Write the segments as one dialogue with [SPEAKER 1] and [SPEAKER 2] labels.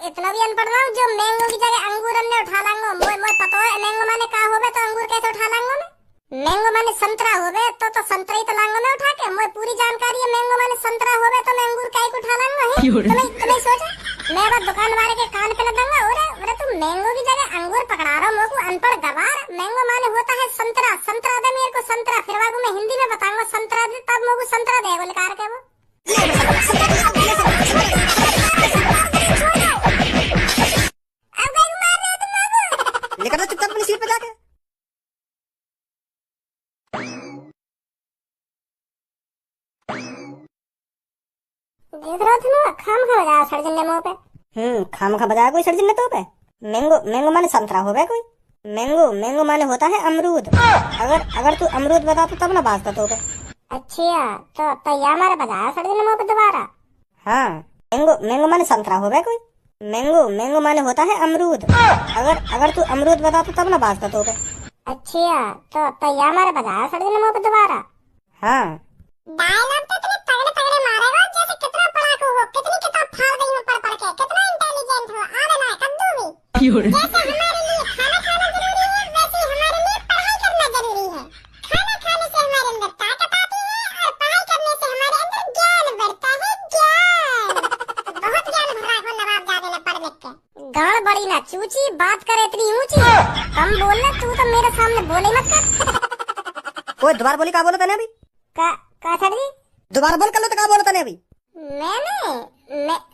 [SPEAKER 1] इतना भी अनपढ़ ना हूँ जो मैंगो की जगह अंगूर ने उठा लांगो। मोए मोए पता है मैंगो माने का होवे तो अंगूर कैसे उठा लांगो मैं। मैंगो माने संतरा होवे तो संतरा ही तो लांगो मैं उठा के। मोए पूरी जानकारी है मैंगो माने संतरा होवे तो मैं अंगूर काहे को उठा लांगो है। तुम्हें सोचा मैं अब दुकान वाले के कान पे लगाऊंगा। ओरे तुम मैंगो की जगह अंगूर पकड़ा रहा हो। मोए को अनपढ़ गवार। मैंगो माने होता है संतरा। संतरा दे मेरे को संतरा। फिर वागू मैं हिंदी में बताऊंगा संतरा दे तब मोए को संतरा देगा निकाल के वो।
[SPEAKER 2] लेकर चुपचाप अपनी सीट पे जाके।
[SPEAKER 1] देख रहा था ना खाम खा बजाया सर्जन ने मुंह पे।
[SPEAKER 2] खाम खा बजाया कोई सर्जन ने तो पे। मैंगो माने संतरा हो गया कोई। मैंगो माने होता है अमरूद। अगर तू अमरूद बता तो तब ना बाजता तो पे।
[SPEAKER 1] अच्छा तो या हमारा बजाया सर्जन ने मुंह पे दोबारा।
[SPEAKER 2] हाँ मैंगो माने संतरा हो गया कोई। मैंगो माने होता है अमरूद। अगर तू अमरूद बता तो तब ना बाजता तो पे।
[SPEAKER 1] अच्छा तो या हमारा बजाया सर्जन ने मुंह पे दोबारा।
[SPEAKER 2] हाँ
[SPEAKER 1] डायलॉग तो इतने तगड़े तगड़े मारेगा जैसे कितना पढ़ाकू हो। कितनी किताब फाड़ गई हो पढ़ के। कितना इंटेलिजेंट हो। आवे ना कद्दू भी। जैसे हमारे लिए खाना खाना जरूरी है वैसे हमारे लिए पढ़ाई करना जरूरी है। खाना खाने से हमारे अंदर ताकत आती है और पढ़ाई करने से हमारे अंदर ज्ञान बढ़ता है। ज्ञान बहुत ज्ञान भरा हो नवाब जादे ने पढ़ लिख के। गाड़ बड़ी ना चूची बात करे इतनी ऊंची। कम बोलना तू तो मेरे सामने बोले मत कर।
[SPEAKER 2] कोई दोबारा बोली का बोला तने अभी।
[SPEAKER 1] का सर जी
[SPEAKER 2] दोबारा बोल कर लो तो का बोला तने अभी।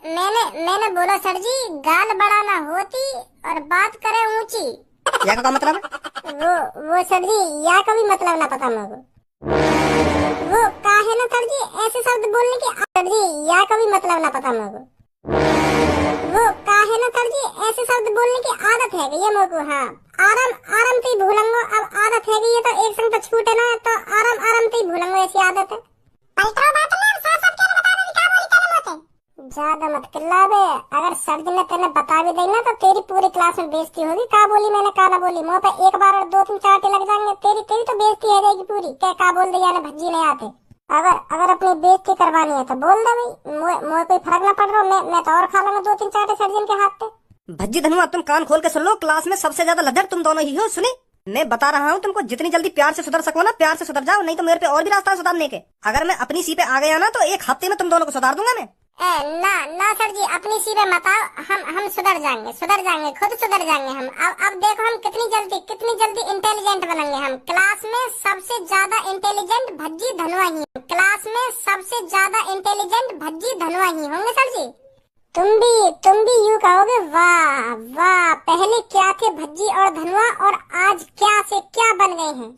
[SPEAKER 1] मैंने बोला सर जी गाल बड़ा ना होती और बात करे ऊंची।
[SPEAKER 2] या का मतलब है?
[SPEAKER 1] वो सर जी या का भी मतलब ना पता मेरे को। वो का है ना सर जी ऐसे शब्द बोलने की। सर जी या का भी मतलब ना पता मेरे को। वो का है ना सर जी ऐसे शब्द बोलने की आदत है ये मेरे को। हाँ आराम से ही भूलूंगा। अब आदत है ये तो एक संग तो छूटे ना तो आराम से ही भूलूंगा। ऐसी आदत है। ज्यादा मत चिल्ला बे। अगर सर जी ने तेने बता भी दी ना तो तेरी पूरी क्लास में बेइज्जती होगी। का बोली मैंने का ना बोली। मुंह पे एक बार और 2-3 चाटे लग जाएंगे। तेरी तो बेइज्जती हो जाएगी पूरी। क्या का बोल दिया ना भज्जी नहीं आते। अगर अपनी बेइज्जती करवानी है तो बोल दे भाई। मुझे कोई फर्क ना पड़ रहा। मैं तो और खा लूंगा 2-3 चाटे सर्जन के हाथ पे।
[SPEAKER 2] भज्जी धनु अब तुम कान खोल के सुन लो। क्लास में सबसे ज्यादा लद्दर तुम दोनों ही हो। सुनी मैं बता रहा हूँ तुमको जितनी जल्दी प्यार से सुधर सको ना प्यार से सुधर जाओ। नहीं तो मेरे पे और भी रास्ता सुधारने के। अगर मैं अपनी सी पे आ गया ना तो 1 हफ्ते में तुम दोनों को सुधार दूंगा मैं।
[SPEAKER 1] ना सर जी अपनी सी पे मत आओ। हम सुधर जाएंगे खुद सुधर जाएंगे हम। अब देखो हम कितनी जल्दी इंटेलिजेंट बनेंगे। हम क्लास में सबसे ज्यादा इंटेलिजेंट भज्जी धनुआ ही। क्लास में सबसे ज्यादा इंटेलिजेंट भज्जी धनुआ ही होंगे सर जी। तुम भी यूं कहोगे वाह पहले क्या थे भज्जी और धनुआ और आज क्या से क्या बन गए हैं।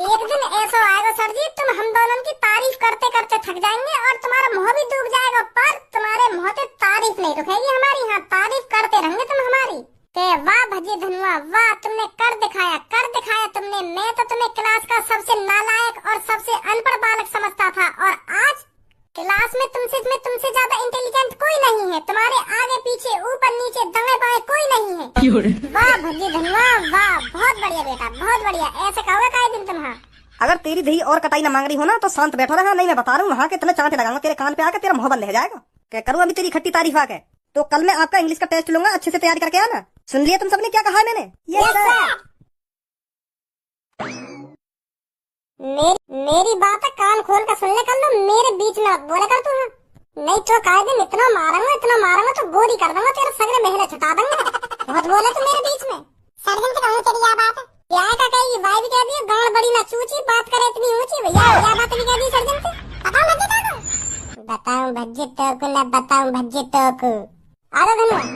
[SPEAKER 1] एक दिन ऐसा आएगा सर जी तुम हम दोनों की तारीफ करते करते थक जाएंगे और तुम्हारा मुंह भी डूब जाएगा। पर तुम्हारे मुंह से तारीफ नहीं रुकेगी हमारी। हाँ तारीफ करते रहेंगे तुम हमारी। वाह भज्जी धनुआ वाह तुमने कर दिखाया तुमने। मैं तो तुम्हें क्लास का सबसे नालायक और सबसे अनपढ़ बालक समझता था और आज क्लास में तुमसे ज्यादा इंटेलिजेंट कोई नहीं है। तुम्हारे आगे पीछे ऊपर नीचे दाएं बाएं कोई नहीं है। वाह भज्जी धनुआ वाह बहुत बढ़िया बेटा बहुत बढ़िया। ऐसे कहोगे काहे दिन तुम। हाँ
[SPEAKER 2] अगर तेरी दही और कटाई ना मांग रही हो ना तो शांत बैठो रहा। नहीं मैं बता रहा हूँ वहाँ के इतने चांटे लगाऊंगा तेरे कान पे आके तेरा मुंह बंद रह जाएगा। क्या करूँ अभी तेरी खट्टी तारीफ आके। तो कल मैं आपका इंग्लिश का टेस्ट लूंगा। अच्छे से तैयारी करके आना। सुन लिया तुम सबने क्या कहा है मैंने।
[SPEAKER 1] मेरी बात कान खोल कर सुन ले कर लो। मेरे बीच में बोले कर तू। नहीं तो काहे दिन इतना मारूंगा तो गोरी कर दूंगा। तेरे सगरे महले छुटा दूंगा। बहुत बोले तू मेरे बीच में। सर्जन से कहूँ तेरी क्या बात है। क्या का कही भाई भी कह दी गाड़ बड़ी ना चूची बात करे इतनी ऊंची। भैया क्या बात भी कह दी सर्जन से। बताऊं भज्जी तो को आधा धन्यवाद।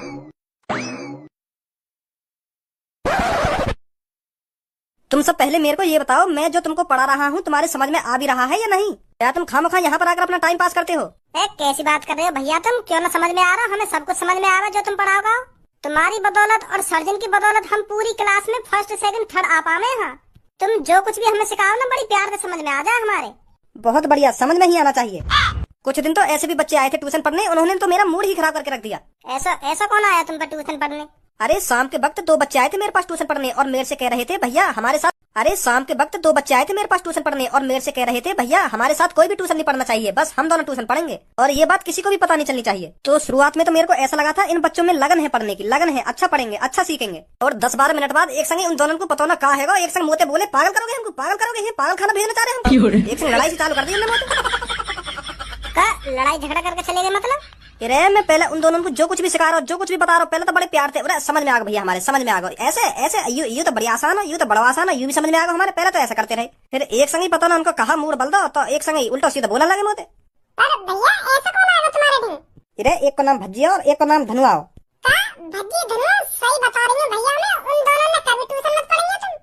[SPEAKER 2] तुम सब पहले मेरे को ये बताओ मैं जो तुमको पढ़ा रहा हूँ तुम्हारे समझ में आ भी रहा है या नहीं। क्या तुम खामखा यहाँ पर आकर अपना टाइम पास करते हो।
[SPEAKER 1] कैसी बात कर रहे हो भैया तुम। क्यों ना समझ में आ रहा। हमें सब कुछ समझ में आ रहा जो तुम पढ़ाओगे। तुम्हारी बदौलत और सर्जन की बदौलत हम पूरी क्लास में फर्स्ट सेकंड थर्ड आ पाए। हाँ तुम जो कुछ भी हमें सिखाओ ना बड़ी प्यार से समझ में आ जाए हमारे।
[SPEAKER 2] बहुत बढ़िया समझ में ही आना चाहिए। कुछ दिन तो ऐसे भी बच्चे आए थे ट्यूशन पढ़ने। उन्होंने तो मेरा मूड ही खराब करके रख दिया।
[SPEAKER 1] ऐसा कौन आया तुम पर ट्यूशन पढ़ने।
[SPEAKER 2] अरे शाम के वक्त 2 बच्चे आए थे मेरे पास ट्यूशन पढ़ने और मेरे से कह रहे थे भैया हमारे साथ अरे शाम के वक्त 2 बच्चे आए थे मेरे पास ट्यूशन पढ़ने और मेरे से कह रहे थे भैया हमारे साथ कोई भी ट्यूशन नहीं पढ़ना चाहिए, बस हम दोनों ट्यूशन पढ़ेंगे और ये बात किसी को भी पता नहीं चलनी चाहिए। तो शुरुआत में तो मेरे को ऐसा लगा था इन बच्चों में लगन है पढ़ने की, लगन है, अच्छा पढ़ेंगे, अच्छा सीखेंगे। और 10-12 मिनट बाद एक संग उन दोनों को पता ना कहा है, एक संग मोते बोले पागल करोगे हमको, पागल करोगे, पागल खाना भेजना चाह रहे हैं। एक संग लड़ाई से चालू कर दी
[SPEAKER 1] लड़ाई झगड़ा करके चले गए मतलब?
[SPEAKER 2] अरे मैं पहले उन दोनों को जो कुछ भी सिखा रहा हूँ, जो कुछ भी बता रहा हूँ, पहले तो बड़े प्यार थे, अरे समझ में आ गया भैया, हमारे समझ में आ गया, ऐसे ऐसे यू तो बड़ी आसान है, यू तो बड़ा आसान है, यू भी समझ में आ गया हमारे। पहले तो ऐसा करते रहे, फिर एक संग ही पता ना उनको कहा मूड बल दो, तो एक संग ही उल्टा सीधा बोलने लगे मोते।
[SPEAKER 1] अरे भैया ऐसा कौन आएगा तुम्हारे टीम?
[SPEAKER 2] अरे एक को नाम भज्जी और एक को नाम धनुआ।
[SPEAKER 1] भज्जी धनु सही बता रही है भैया, मैं उन दोनों ने कभी ट्यूशन मत पढ़ेंगे तुम।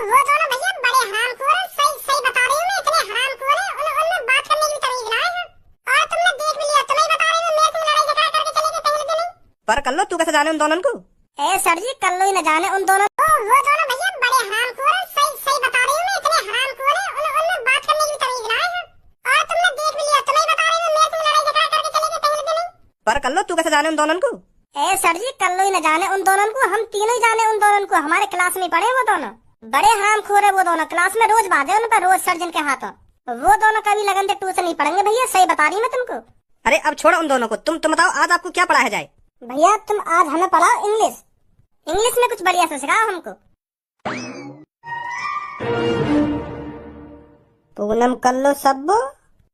[SPEAKER 1] वो दोनों भैया बड़े हरामखोर हैं, सही बता रही हूँ मैं, इतने हरामखोर हैं, उनमें बात करने की तमीज ना है। और तुमने देख भी लिया, तुम्हें बता रही हूँ, मेरे से लड़ाई झगड़ा करके चले गए कहीं नहीं।
[SPEAKER 2] पर कल्लो तू कैसे जाने उन दोनों को?
[SPEAKER 1] ए सर जी कल्लो ही न जाने उन दोनों। वो दोनों भैया बड़े हरामखोर हैं, सही बता रही हूँ मैं, इतने हरामखोर हैं, उनमें बात करने की तमीज ना है। और तुमने देख भी लिया, तुम्हें बता रही हूँ, मेरे से लड़ाई झगड़ा करके चले गए कहीं नहीं।
[SPEAKER 2] पर कल्लो तू कैसे जाने उन दोनों को?
[SPEAKER 1] ए सर जी कल्लो ही न जाने उन दोनों को, हम तीनों ही जाने उन दोनों को, हमारे क्लास में पढ़े वो दोनों। बड़े हरामखोर है वो दोनों, क्लास में रोज बाधे उन पर, रोज सर जिनके हाथों। वो दोनों कभी लगन से ट्यूशन नहीं पढ़ेंगे भैया, सही बता रही मैं तुमको।
[SPEAKER 2] अरे अब छोड़ो उन दोनों को, तुम बताओ आज आपको क्या पढ़ाया जाए?
[SPEAKER 1] भैया तुम आज हमें पढ़ाओ इंग्लिश, इंग्लिश में कुछ बढ़िया से सिखाओ हमको।
[SPEAKER 2] पूनम कल्लो सब्बो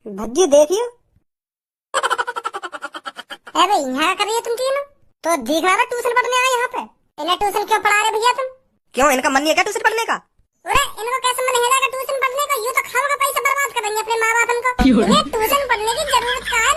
[SPEAKER 2] भज्जी देखियो।
[SPEAKER 1] अरे यहाँ कर रही है तुम तीनों, तो दिख रहा ट्यूशन पढ़ने आए यहाँ पे। इन्हें ट्यूशन क्यों पढ़ा रहे भैया तुम?
[SPEAKER 2] क्यों इनका मन नहीं है क्या ट्यूशन पढ़ने का?
[SPEAKER 1] अरे इनको कैसे मन है ट्यूशन पढ़ने का, यूँ तो खाओ का पैसा बर्बाद करेंगे अपने माँ बाप इनको। इन्हें ट्यूशन पढ़ने की जरूरत क्या है?